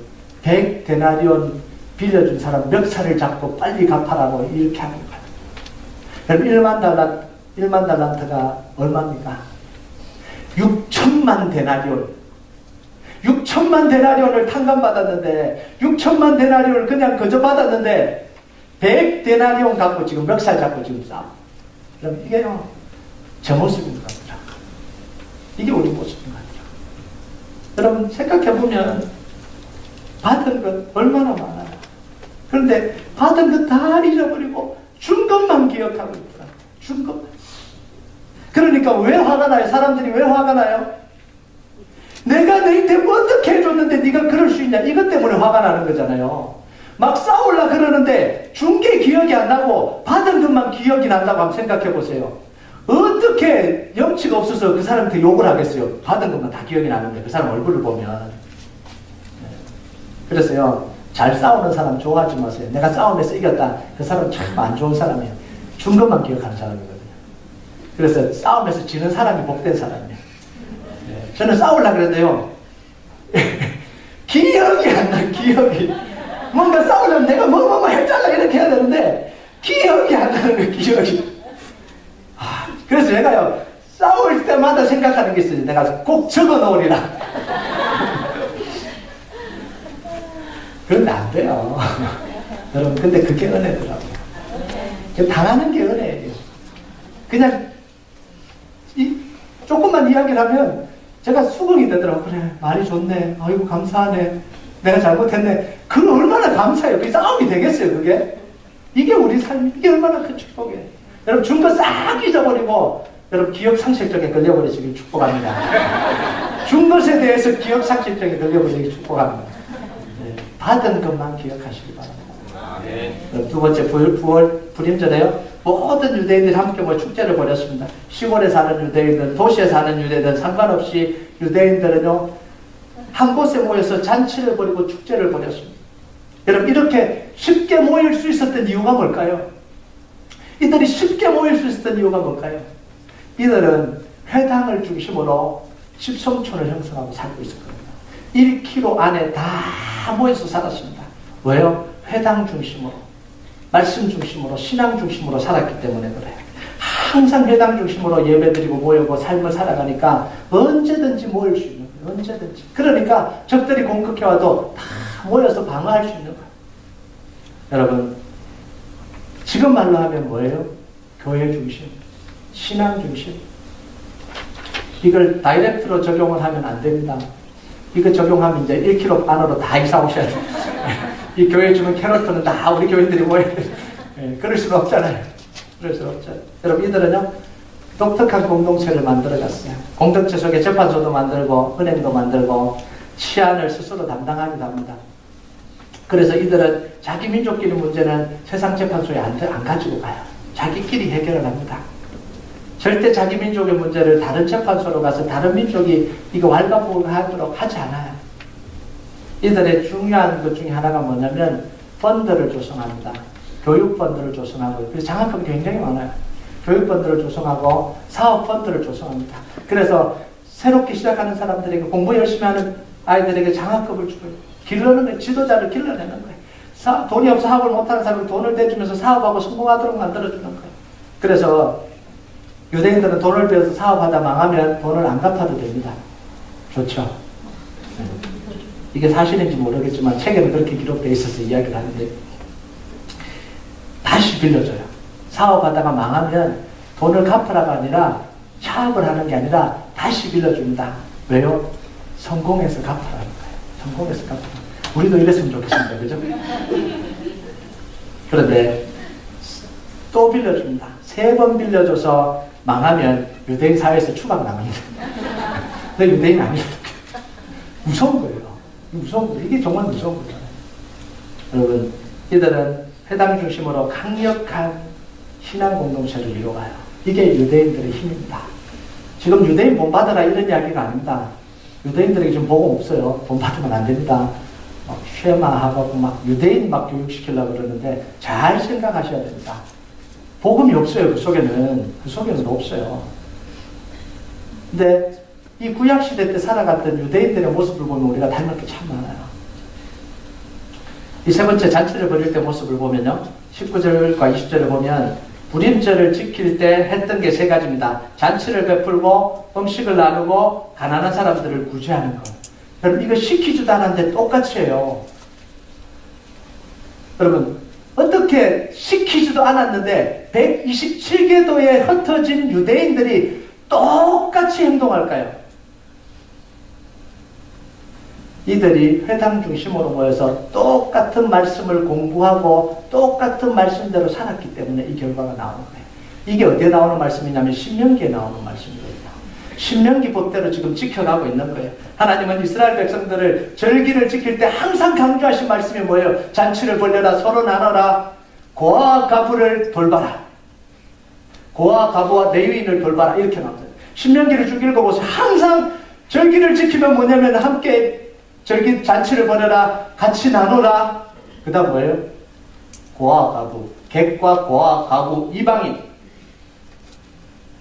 100데나리온 빌려준 사람 멱살을 잡고 빨리 갚아라고 이렇게 하는 거예요. 여러분, 1만 달란트가 얼마입니까? 6천만 데나리온. 6천만 데나리온을 탕감받았는데 6천만 데나리온을 그냥 거저 받았는데 100데나리온 갖고 지금 멱살 잡고 지금 싸워. 그럼 이게요, 제 모습인 것 같더라. 이게 우리 모습인 것 같더라. 여러분, 생각해보면 받은 것 얼마나 많아요. 그런데 받은 것 다 잃어버리고 준 것만 기억하고 있더라. 준 것만. 그러니까 왜 화가 나요? 사람들이 왜 화가 나요? 내가 너희한테 어떻게 해줬는데 네가 그럴 수 있냐? 이것 때문에 화가 나는 거잖아요. 막 싸우려 그러는데 준 게 기억이 안 나고 받은 것만 기억이 난다고 한번 생각해 보세요. 어떻게 염치가 없어서 그 사람한테 욕을 하겠어요? 받은 것만 다 기억이 나는데 그 사람 얼굴을 보면. 그래서요, 잘 싸우는 사람 좋아하지 마세요. 내가 싸움에서 이겼다. 그 사람 참 안 좋은 사람이에요. 준 것만 기억하는 사람이거든요. 그래서 싸움에서 지는 사람이 복된 사람이에요. 저는 싸우려고 그랬는데요. 기억이 안 나, 기억이. 뭔가 싸우려면 내가 뭐 했잖아 이렇게 해야 되는데 기억이 안 나는 거예요, 기억이. 그래서 제가요, 싸울 때마다 생각하는 게 있어요. 내가 꼭 적어 놓으리라. 그런데 안 돼요. 여러분, 근데 그게 은혜더라고요. 당하는 게 은혜예요. 그냥, 조금만 이야기를 하면, 제가 수긍이 되더라고요. 그래, 말이 좋네. 아이고, 감사하네. 내가 잘못했네. 그거 얼마나 감사해요. 그게 싸움이 되겠어요, 그게? 이게 우리 삶, 이게 얼마나 큰 축복이에요. 여러분, 준 거 싹 잊어버리고, 여러분, 기억 상실증에 걸려버리시길 축복합니다. 준 것에 대해서 기억 상실증에 걸려버리길 축복합니다. 네, 받은 것만 기억하시기 바랍니다. 아멘. 두 번째, 불임절에요. 모든 유대인들이 함께 축제를 벌였습니다. 시골에 사는 유대인들, 도시에 사는 유대인들, 상관없이 유대인들은요, 한 곳에 모여서 잔치를 벌이고 축제를 벌였습니다. 여러분, 이렇게 쉽게 모일 수 있었던 이유가 뭘까요? 이들이 쉽게 모일 수 있었던 이유가 뭘까요? 이들은 회당을 중심으로 집성촌을 형성하고 살고 있었거든요. 1km 안에 다 모여서 살았습니다. 왜요? 회당 중심으로, 말씀 중심으로, 신앙 중심으로 살았기 때문에 그래요. 항상 회당 중심으로 예배드리고 모이고 삶을 살아가니까 언제든지 모일 수 있는 거예요. 언제든지. 그러니까 적들이 공격해와도 다 모여서 방어할 수 있는 거예요. 여러분, 지금 말로 하면 뭐예요? 교회 중심, 신앙 중심. 이걸 다이렉트로 적용을 하면 안 됩니다. 이거 적용하면 이제 1km 안으로 다 이사 오셔야 돼요. 이 교회 주는 캐럿들은 다 우리 교인들이 모여야 돼요. 그럴 수는 없잖아요. 그럴 수는 없잖아요. 여러분, 이들은요, 독특한 공동체를 만들어갔어요. 공동체 속에 재판소도 만들고, 은행도 만들고, 치안을 스스로 담당하기도 합니다. 그래서 이들은 자기 민족끼리 문제는 세상 재판소에 안 가지고 가요. 자기끼리 해결을 합니다. 절대 자기 민족의 문제를 다른 재판소로 가서 다른 민족이 이거 왈가불가하도록 하지 않아요. 이들의 중요한 것 중에 하나가 뭐냐면 펀드를 조성합니다. 교육 펀드를 조성하고, 그래서 장학금이 굉장히 많아요. 교육 펀드를 조성하고 사업 펀드를 조성합니다. 그래서 새롭게 시작하는 사람들에게, 공부 열심히 하는 아이들에게 장학금을 주고 길러는 거예요. 지도자를 길러내는 거예요. 돈이 없어 사업을 못하는 사람이 돈을 내주면서 사업하고 성공하도록 만들어주는 거예요. 그래서 유대인들은 돈을 배워서 사업하다 망하면 돈을 안 갚아도 됩니다. 좋죠. 이게 사실인지 모르겠지만 책에는 그렇게 기록되어 있어서 이야기를 하는데, 다시 빌려줘요. 사업하다가 망하면 돈을 갚으라가 아니라, 차업을 하는 게 아니라 다시 빌려줍니다. 왜요? 성공해서 갚으라는 거예요. 성공해서 갚으라. 우리도 이랬으면 좋겠습니다. 그죠? 그런데 또 빌려줍니다. 3번 빌려줘서 망하면 유대인 사회에서 추방당합니다. 근데 유대인 아니에요. 무서운 거예요. 무서운 거예요. 이게 정말 무서운 거예요. 여러분, 이들은 회당 중심으로 강력한 신앙 공동체를 이루어가요. 이게 유대인들의 힘입니다. 지금 유대인 본받으라 이런 이야기가 아닙니다. 유대인들에게 지금 복음 없어요. 본받으면 안 됩니다. 막 쉐마하고 막 유대인 막 교육시키려고 그러는데 잘 생각하셔야 됩니다. 복음이 없어요. 그 속에는 없어요. 근데 이 구약시대 때 살아갔던 유대인들의 모습을 보면 우리가 닮을 게 참 많아요. 이 3번째 잔치를 벌일 때 모습을 보면요, 19절과 20절을 보면 불임절을 지킬 때 했던 게 3가지입니다. 잔치를 베풀고 음식을 나누고 가난한 사람들을 구제하는 것. 여러분, 이거 시키지도 않았는데 똑같이 해요. 여러분, 어떻게 시키지도 않았는데 127개도에 흩어진 유대인들이 똑같이 행동할까요? 이들이 회당 중심으로 모여서 똑같은 말씀을 공부하고 똑같은 말씀대로 살았기 때문에 이 결과가 나오는 거예요. 이게 어디에 나오는 말씀이냐면 신명기에 나오는 말씀이거든요. 신명기 법대로 지금 지켜가고 있는 거예요. 하나님은 이스라엘 백성들을 절기를 지킬 때 항상 강조하신 말씀이 뭐예요? 잔치를 벌려라, 서로 나눠라, 고아와 가부를 돌봐라, 고아와 가부와 레위인을 돌봐라, 이렇게 나옵니다. 신명기를 쭉 읽어보세요. 항상 절기를 지키면 뭐냐면 함께 절기 잔치를 벌여라, 같이 나누라. 그 다음 뭐예요? 고아 가부, 객과 고아 가부, 이방인,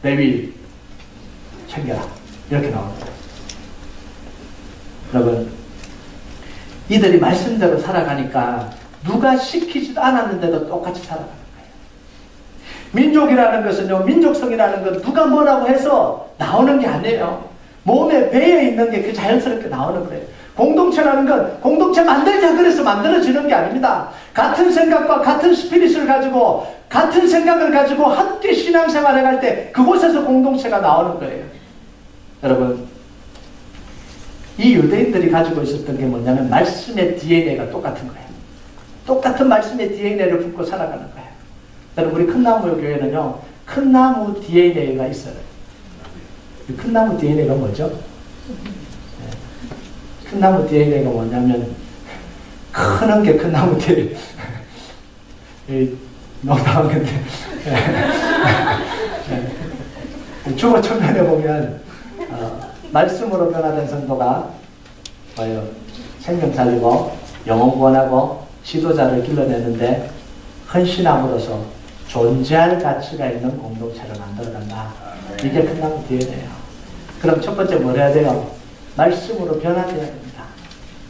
레위 챙겨라, 이렇게 나옵니다. 여러분, 이들이 말씀대로 살아가니까 누가 시키지도 않았는데도 똑같이 살아가는 거예요. 민족이라는 것은요, 민족성이라는 건 누가 뭐라고 해서 나오는 게 아니에요. 몸에 배에 있는 게 그 자연스럽게 나오는 거예요. 공동체라는 건 공동체 만들자 그래서 만들어지는 게 아닙니다. 같은 생각과 같은 스피릿을 가지고 같은 생각을 가지고 함께 신앙생활을 할 때 그곳에서 공동체가 나오는 거예요. 여러분, 이 유대인들이 가지고 있었던 게 뭐냐면 말씀의 DNA가 똑같은 거예요. 똑같은 말씀의 DNA를 품고 살아가는 거예요. 여러분, 우리 큰나무 교회는요, 큰 나무 DNA가 있어요. 큰 나무 DNA가 뭐죠? 큰 나무 DNA가 뭐냐면 크는 게 큰 나무 DNA. 농담한 건데 주보 청년에 보면 말씀으로 변화된 성도가 생명 살리고 영혼 구원하고 지도자를 길러내는데 헌신함으로써 존재할 가치가 있는 공동체를 만들어간다. 이게 큰 나무 DNA예요. 그럼 첫 번째 뭘 해야 돼요? 말씀으로 변화돼야 됩니다.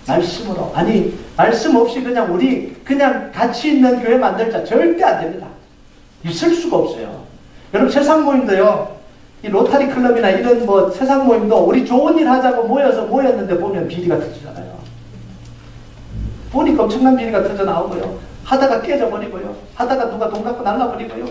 말씀으로. 아니, 말씀 없이 그냥 우리 그냥 가치 있는 교회 만들자. 절대 안 됩니다. 있을 수가 없어요. 여러분, 세상 모임도요, 이 로타리 클럽이나 이런 뭐 세상 모임도 우리 좋은 일 하자고 모였는데 보면 비리가 터지잖아요. 보니까 엄청난 비리가 터져 나오고요. 하다가 깨져버리고요. 하다가 누가 돈 갖고 날라버리고요.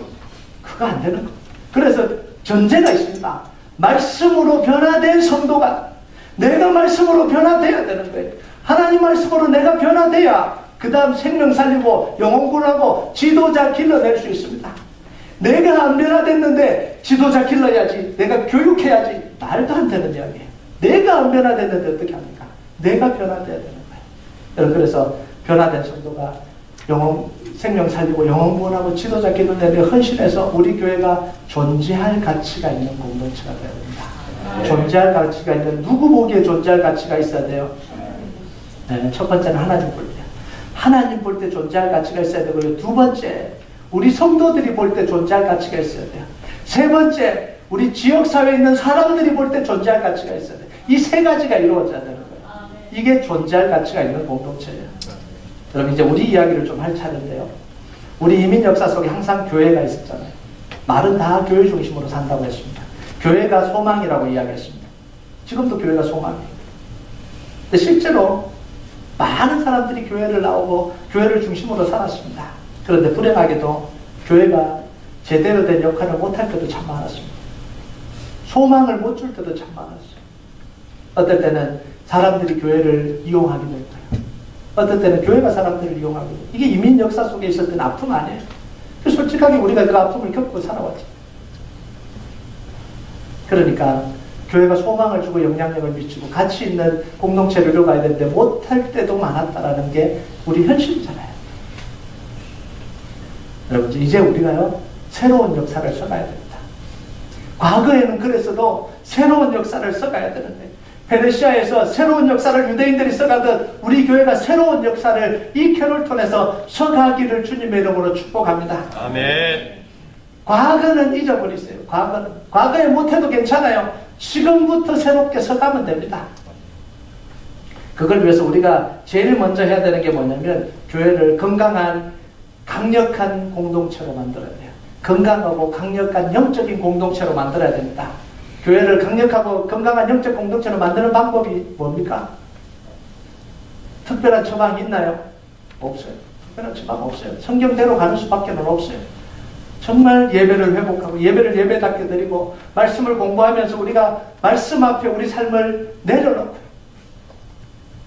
그거 안 되는 거. 그래서 전제가 있습니다. 말씀으로 변화된 성도가 내가 말씀으로 변화돼야 되는 거예요. 하나님 말씀으로 내가 변화돼야 그 다음 생명 살리고 영혼 구원하고 지도자 길러낼 수 있습니다. 내가 안 변화됐는데 지도자 길러야지, 내가 교육해야지, 말도 안 되는 이야기예요. 내가 안 변화됐는데 어떻게 합니까? 내가 변화돼야 되는 거예요. 여러분, 그래서 변화된 성도가 생명 살리고 영혼 구원하고 지도자 길러내며 헌신해서 우리 교회가 존재할 가치가 있는 공동체가 되어야 됩니다. 존재할 가치가 있는, 누구 보기에 존재할 가치가 있어야 돼요? 네, 첫 번째는 하나님 볼 때. 하나님 볼 때 존재할 가치가 있어야 되고요. 두 번째, 우리 성도들이 볼 때 존재할 가치가 있어야 돼요. 세 번째, 우리 지역사회에 있는 사람들이 볼 때 존재할 가치가 있어야 돼요. 이 세 가지가 이루어져야 되는 거예요. 이게 존재할 가치가 있는 공동체예요. 여러분, 이제 우리 이야기를 좀 할 차례인데요. 우리 이민 역사 속에 항상 교회가 있었잖아요. 말은 다 교회 중심으로 산다고 했습니다. 교회가 소망이라고 이야기했습니다. 지금도 교회가 소망이에요. 근데 실제로 많은 사람들이 교회를 나오고 교회를 중심으로 살았습니다. 그런데 불행하게도 교회가 제대로 된 역할을 못할 때도 참 많았습니다. 소망을 못 줄 때도 참 많았어요. 어떨 때는 사람들이 교회를 이용하기도 했고요. 어떨 때는 교회가 사람들을 이용하기도 했고요. 이게 이민 역사 속에 있었던 아픔 아니에요? 솔직하게 우리가 그 아픔을 겪고 살아왔죠. 그러니까 교회가 소망을 주고 영향력을 미치고 가치 있는 공동체를 이뤄가야 되는데 못할 때도 많았다라는 게 우리 현실이잖아요. 여러분, 이제 우리가요, 새로운 역사를 써가야 됩니다. 과거에는 그랬어도 새로운 역사를 써가야 되는데, 페르시아에서 새로운 역사를 유대인들이 써가듯 우리 교회가 새로운 역사를 이 캐롤톤에서 써가기를 주님의 이름으로 축복합니다. 아멘. 과거는 잊어버리세요. 과거에 못해도 괜찮아요. 지금부터 새롭게 서가면 됩니다. 그걸 위해서 우리가 제일 먼저 해야 되는 게 뭐냐면 교회를 건강한 강력한 공동체로 만들어야 돼요. 건강하고 강력한 영적인 공동체로 만들어야 됩니다. 교회를 강력하고 건강한 영적 공동체로 만드는 방법이 뭡니까? 특별한 처방이 있나요? 없어요. 특별한 처방 없어요. 성경대로 가는 수밖에 없어요. 정말 예배를 회복하고 예배를 예배답게 드리고 말씀을 공부하면서 우리가 말씀 앞에 우리 삶을 내려놓고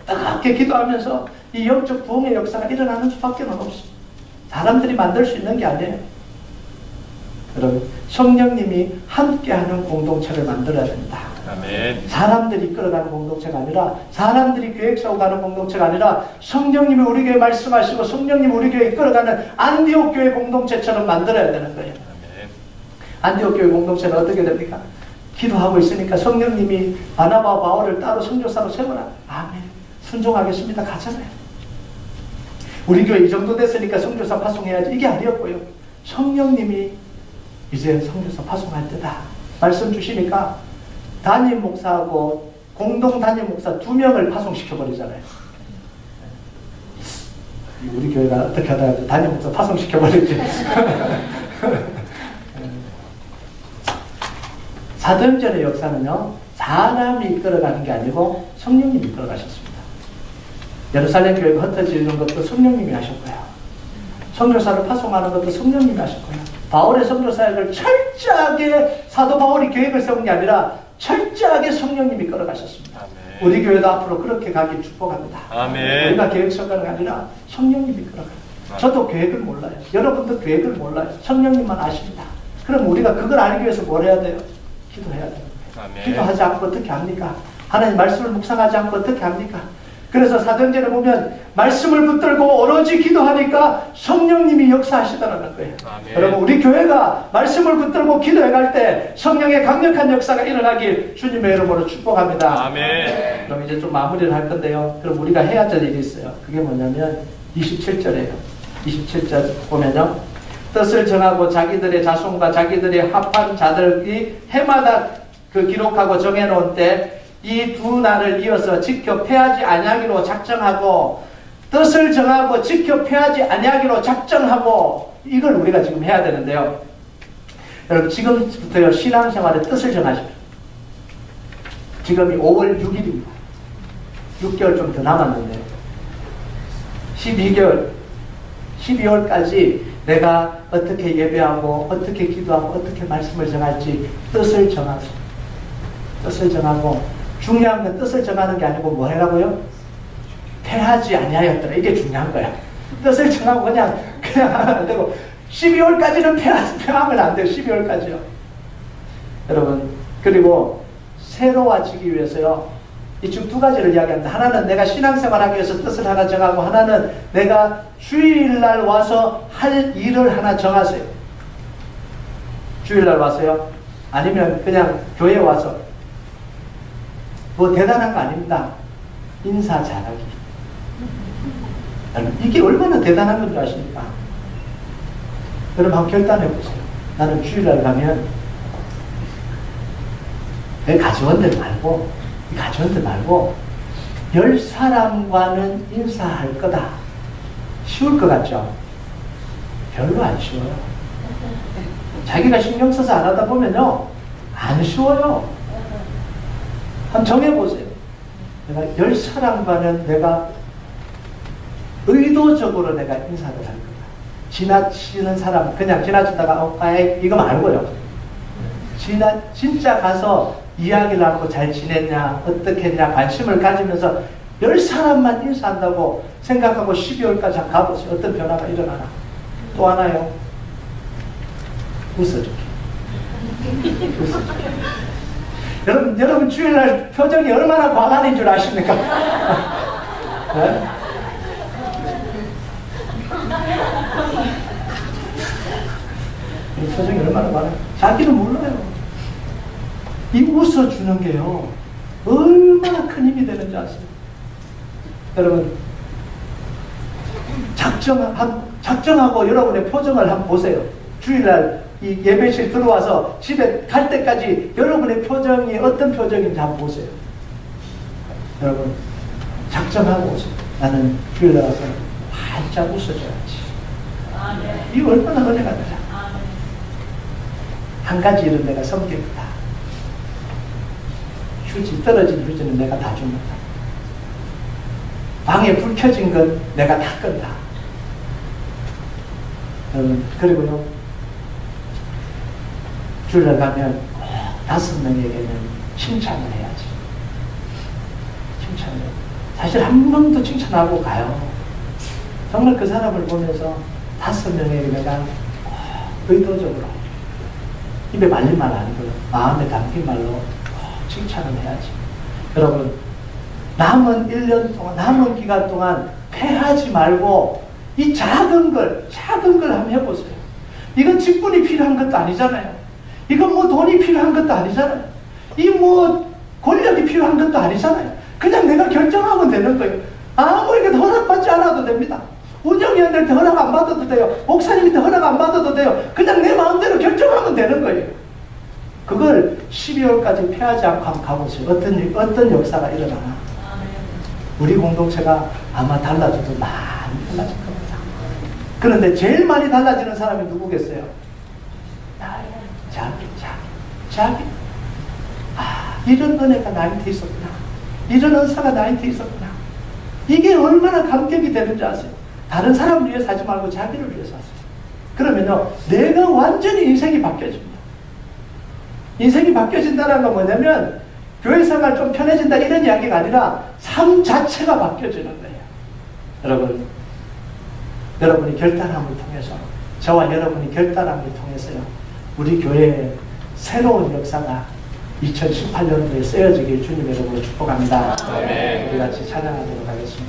뜨겁게 기도하면서 이 영적 부흥의 역사가 일어나는 수밖에 없습니다. 사람들이 만들 수 있는 게 아니에요. 여러분, 성령님이 함께하는 공동체를 만들어야 됩니다. 아멘. 사람들이 이끌어가는 공동체가 아니라, 사람들이 계획 세우고 가는 공동체가 아니라 성령님이 우리 교회에 말씀하시고 성령님이 우리 교회에 이끌어가는 안디옥 교회 공동체처럼 만들어야 되는 거예요. 아멘. 안디옥 교회 공동체는 어떻게 됩니까? 기도하고 있으니까 성령님이 바나바와 바울을 따로 선교사로 세워라. 아멘. 순종하겠습니다. 가잖아요. 우리 교회 이 정도 됐으니까 선교사 파송해야지. 이게 아니었고요. 성령님이 이제 선교사 파송할 때다 말씀 주시니까 담임 목사하고 공동 담임 목사 2명을 파송시켜버리잖아요. 우리 교회가 어떻게 하다가 담임 목사 파송시켜버리지. 사도행전의 역사는요, 사람이 이끌어가는 게 아니고 성령님이 이끌어가셨습니다. 예루살렘 교회가 흩어지는 것도 성령님이 하신 거야. 선교사를 파송하는 것도 성령님이 하신 거야. 바울의 선교 사역을 철저하게 사도 바울이 계획을 세운 게 아니라 철저하게 성령님이 끌어가셨습니다. 아멘. 우리 교회도 앞으로 그렇게 가길 축복합니다. 아멘. 우리가 계획 세우는 게 아니라 성령님이 끌어가요. 저도 계획을 몰라요. 여러분도 계획을 몰라요. 성령님만 아십니다. 그럼 우리가 그걸 알기 위해서 뭘 해야 돼요? 기도해야 돼요. 아멘. 기도하지 않고 어떻게 합니까? 하나님 말씀을 묵상하지 않고 어떻게 합니까? 그래서 사도행전에 보면 말씀을 붙들고 오로지 기도하니까 성령님이 역사하시더라는 거예요. 아멘. 여러분 우리 교회가 말씀을 붙들고 기도해 갈 때 성령의 강력한 역사가 일어나길 주님의 이름으로 축복합니다. 아멘. 그럼 이제 좀 마무리를 할 건데요. 그럼 우리가 해야 될 일이 있어요. 그게 뭐냐면 27절이에요. 27절 보면요. 뜻을 정하고 자기들의 자손과 자기들의 합한 자들이 해마다 그 기록하고 정해놓은 때 이 두 날을 이어서 지켜 패하지 아니하기로 작정하고 뜻을 정하고 지켜 패하지 아니하기로 작정하고 이걸 우리가 지금 해야 되는데요. 여러분 지금부터요 신앙생활의 뜻을 정하십시오. 지금이 5월 6일입니다. 6개월 좀 더 남았는데 12월까지 내가 어떻게 예배하고 어떻게 기도하고 어떻게 말씀을 정할지 뜻을 정하세요. 뜻을 정하고 중요한 건 뜻을 정하는 게 아니고 뭐 해라고요? 패하지 아니하였더라. 이게 중요한 거야. 뜻을 정하고 그냥 하면 안 되고 12월까지는 패하면 안 돼요. 12월까지요. 여러분 그리고 새로워지기 위해서요. 이 지금 두 가지를 이야기합니다. 하나는 내가 신앙생활하기 위해서 뜻을 하나 정하고 하나는 내가 주일날 와서 할 일을 하나 정하세요. 주일날 와서요. 아니면 그냥 교회 와서 뭐 대단한 거 아닙니다. 인사 잘하기. 이게 얼마나 대단한 건 줄 아십니까? 여러분 한번 결단해 보세요. 나는 주일날 가면 내 가정원들 말고 10사람과는 인사할 거다. 쉬울 것 같죠? 별로 안 쉬워요. 자기가 신경 써서 안 하다 보면요 안 쉬워요. 한번 정해보세요. 내가 10사람과는 내가 의도적으로 내가 인사를 할 거다. 지나치는 사람 그냥 지나치다가 이거 말고요. 진짜 가서 이야기를 하고 잘 지냈냐 어떻게 했냐 관심을 가지면서 10사람만 인사한다고 생각하고 12월까지 가보세요. 어떤 변화가 일어나나. 또 하나요. 웃어줄게. 여러분 주일날 표정이 얼마나 과간인 줄 아십니까? 네? 이 표정이 얼마나 과간. 자기는 몰라요. 이 웃어주는 게요 얼마나 큰 힘이 되는지 아세요? 여러분 작정하고 여러분의 표정을 한번 보세요. 주일날 이 예배실 들어와서 집에 갈 때까지 여러분의 표정이 어떤 표정인지 한번 보세요. 여러분 작정하고 오세요. 나는 주일날 와서 활짝 웃어줘야지. 이거 얼마나 은혜가 되냐. 한 가지 일은 내가 섬기겠다. 떨어진 휴지는 내가 다 줍니다. 방에 불 켜진 건 내가 다 끈다. 그리고요 주일날 가면 5명에게는 칭찬을 해야지. 칭찬을. 사실 한 명도 칭찬하고 가요. 정말 그 사람을 보면서 5명에게 내가 의도적으로 입에 말린 말 아니고요 마음에 담긴 말로 칭찬을 해야지. 여러분 남은 1년 동안 남은 기간 동안 패하지 말고 이 작은 걸 한번 해보세요. 이건 직분이 필요한 것도 아니잖아요. 이건 뭐 돈이 필요한 것도 아니잖아요. 이 뭐 권력이 필요한 것도 아니잖아요. 그냥 내가 결정하면 되는 거예요. 아무에게도 허락받지 않아도 됩니다. 운영위원들한테 허락 안 받아도 돼요. 목사님한테 허락 안 받아도 돼요. 그냥 내 마음대로 결정하면 되는 거예요. 그걸 12월까지 패하지 않고 한번 가보세요. 어떤 역사가 일어나나. 우리 공동체가 아마 달라져도 많이 달라질 겁니다. 그런데 제일 많이 달라지는 사람이 누구겠어요? 자기. 이런 은혜가 나한테 있었구나. 이런 은사가 나한테 있었구나. 이게 얼마나 감격이 되는지 아세요? 다른 사람을 위해서 하지 말고 자기를 위해서 하세요. 그러면요, 내가 완전히 인생이 바뀌어집니다. 인생이 바뀌어진다는 건 뭐냐면, 교회 생활 좀 편해진다 이런 이야기가 아니라, 삶 자체가 바뀌어지는 거예요. 여러분, 여러분이 결단함을 통해서, 저와 여러분이 결단함을 통해서요, 우리 교회의 새로운 역사가 2018년도에 쓰여지길 주님의 이름으로 축복합니다. 아멘. 우리 같이 찬양하도록 하겠습니다.